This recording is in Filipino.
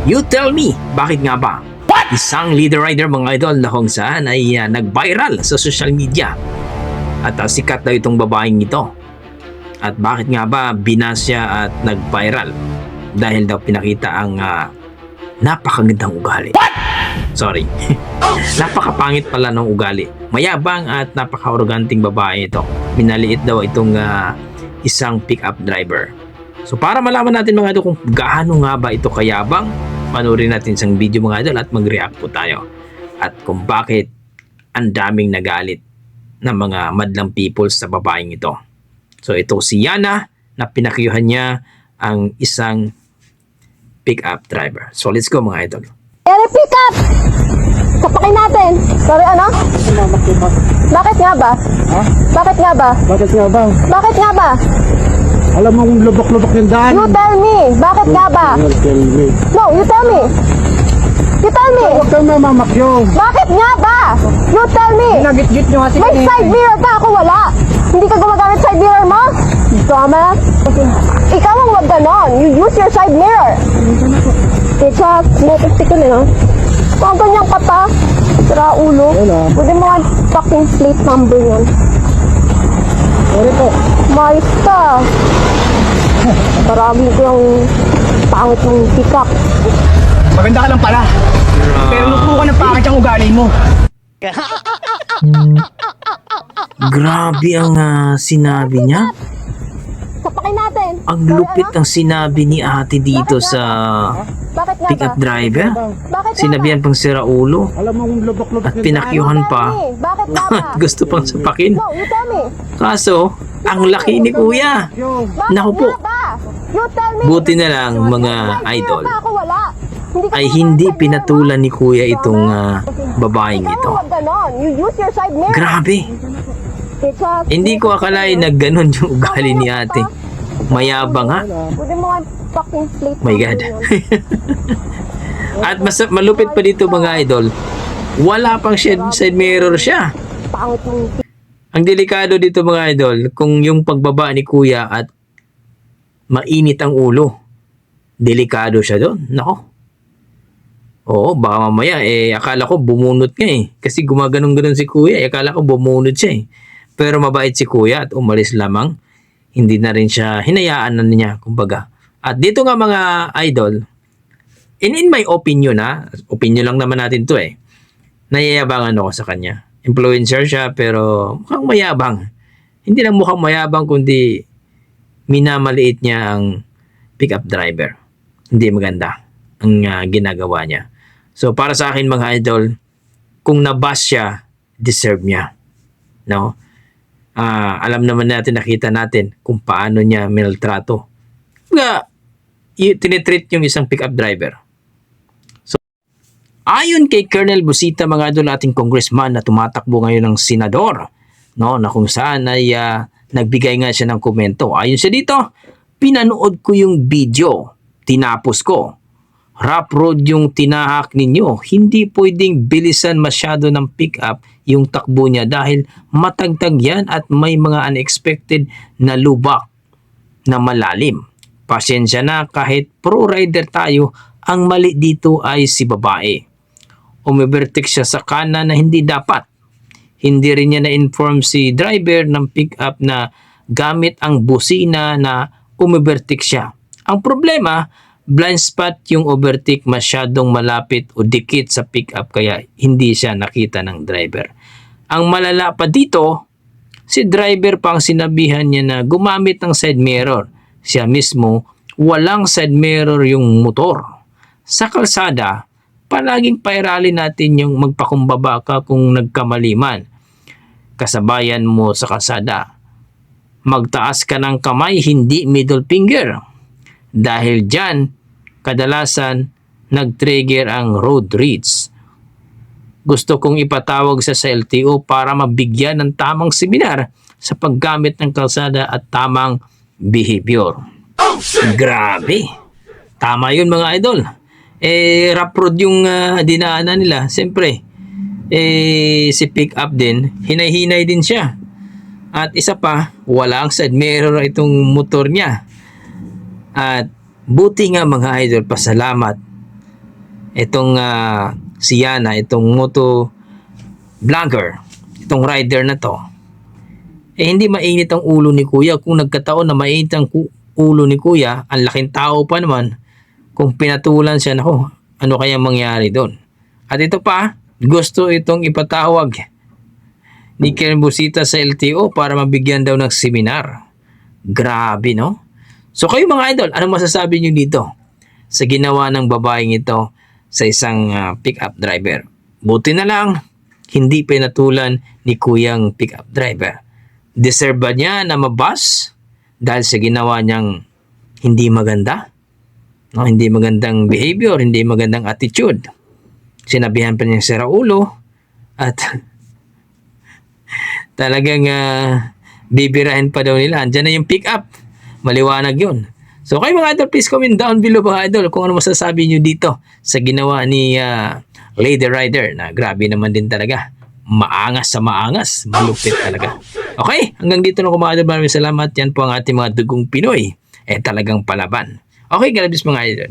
You tell me, bakit nga ba? Isang leader rider mga idol na kung saan ay nag-viral sa social media. At sikat daw itong babaeng ito. At bakit nga ba binasya at nag-viral? Dahil daw pinakita ang napakagandang ugali. Sorry. Napakapangit pala ng ugali. Mayabang at napaka-arroganting babae ito. Minaliit daw itong isang pick-up driver. So para malaman natin mga idol kung gaano nga ba ito kayabang, panoorin natin isang video mga idol at mag-react po tayo. At kung bakit ang daming nagalit ng mga madlang people sa babaeng ito. So ito si Yana na pinakyuhan niya ang isang pick-up driver. So let's go mga idol. Pick up! Sapakin natin. Sorry, ano? Bakit nga ba? Ha? Bakit nga ba? Bakit nga ba? Bakit nga ba? Alam mo kung lubak-lubak yung daan. You tell me. Bakit nga ba? Don't tell me. No, you tell me. You tell me. Huwag kang mamamakyo. Bakit nga ba? You tell me. Nagit-git nyo kasi. May side mirror ka, ako wala. Hindi ka gumagamit side mirror mo? Drama. Ikaw ang wag ganon. You use your side mirror. Teacher, smoke ko na yun. Kung ganyan ka pa, sira ulo. Wala. Pwede mo nga fucking plate number yun. Sorry po. Mais ka. Parami ko yung pangit ng pick-up. Maganda ka lang pala. Pero lupo ka ng pangit ang ugali mo. Grabe ang sinabi niya. Sapakin natin. Ang lupit ng sinabi ni ate dito sa Bakit nga pick-up ba? driver. Bakit nga Sinabihan pang sira ulo. Alam mo kung lubak-lubak At pinakyuhan pa. Bakit nga ba? At gusto pang sapakin. No, you tell me. Kaso, ang laki ni kuya. Bakit Naku po. nga ba? You tell me. Buti na lang mga idol Ako wala. ay hindi pinatulan ni kuya itong babaeng Ikaw ito. ang wag ganon. You use your side mirror. Grabe. Teacher, Hindi ko akalain na ganun yung ugali ni ate. Mayabang ha. pwede mo nga fucking plate My God. At malupit pa dito mga idol, wala pang side mirror siya. Pangit ng Ang delikado dito mga idol, kung yung pagbaba ni kuya at mainit ang ulo, delikado siya doon. Nako. Oo, baka mamaya, akala ko bumunot nga Kasi gumaganong-ganon si kuya, akala ko bumunot siya Pero mabait si kuya at umalis lamang. Hindi na rin siya, hinayaan na niya, kumbaga. At dito nga mga idol, in my opinion opinion lang naman natin to nayayabangan ako sa kanya. Influencer siya pero mukhang mayabang. Hindi lang mukhang mayabang kundi minamaliit niya ang pick-up driver. Hindi maganda ang ginagawa niya. So para sa akin mga idol, kung nabas siya, deserve niya. No? Alam naman natin, nakita natin kung paano niya minaltrato. Tinitreat yung isang pick-up driver. So, ayon kay Colonel Busita mga idol, ating congressman na tumatakbo ngayon ng senador, no, na kung saan ay nagbigay nga siya ng komento. Ayon siya dito, pinanood ko yung video, tinapos ko. Rough road yung tinahak ninyo. Hindi pwedeng bilisan masyado ng pick-up yung takbo niya dahil matagtag yan at may mga unexpected na lubak na malalim. Pasensya na kahit pro rider tayo, ang mali dito ay si babae. Umibertik siya sa kanan na hindi dapat. Hindi rin niya na-inform si driver ng pick-up na gamit ang busina na umibertik siya. Ang problema, blind spot yung overtake, masyadong malapit o dikit sa pick-up kaya hindi siya nakita ng driver. Ang malala pa dito, si driver pang sinabihan niya na gumamit ng side mirror. Siya mismo, walang side mirror yung motor. Sa kalsada, palaging pairalin natin yung magpakumbaba ka kung nagkamaliman. Kasabayan mo sa kalsada. Magtaas ka ng kamay, hindi middle finger. Dahil dyan, kadalasan nag-trigger ang road rage. Gusto kong ipatawag sa LTO para mabigyan ng tamang seminar sa paggamit ng kalsada at tamang behavior. Grabe! Tama yun mga idol. Rough road yung dinaanan nila. Siyempre, si pick up din, hinay-hinay din siya. At isa pa, wala ang side mirror itong motor niya. At buti nga mga idol, pasalamat itong si Yana, itong moto vlogger, itong rider na to, eh hindi mainit ang ulo ni kuya. Kung nagkataon na mainit ang ulo ni kuya, ang laking tao pa naman, kung pinatulan siya, nako, ano kaya mangyari doon? At ito pa, gusto itong ipatawag ni Colonel Busita sa LTO para mabigyan daw ng seminar. Grabe, no? So kayo mga idol, ano masasabi nyo dito sa ginawa ng babaeng ito sa isang pick-up driver? Buti na lang, hindi pinatulan ni kuyang pick-up driver. Deserve ba niya na mabas dahil sa ginawa niyang hindi maganda? No, hindi magandang behavior, hindi magandang attitude. Sinabihan pa niya sira ulo at talagang bibirahin pa daw nila. Andiyan na yung pick-up. Maliwanag yun. So kayo mga idol, please comment down below mga idol kung ano masasabi nyo dito sa ginawa ni Lady Rider na grabe naman din talaga. Maangas sa maangas. Malupit talaga. Okay, hanggang dito na mga idol. Maraming salamat. Yan po ang ating mga dugong Pinoy. Talagang palaban. Okay, God bless mga idol.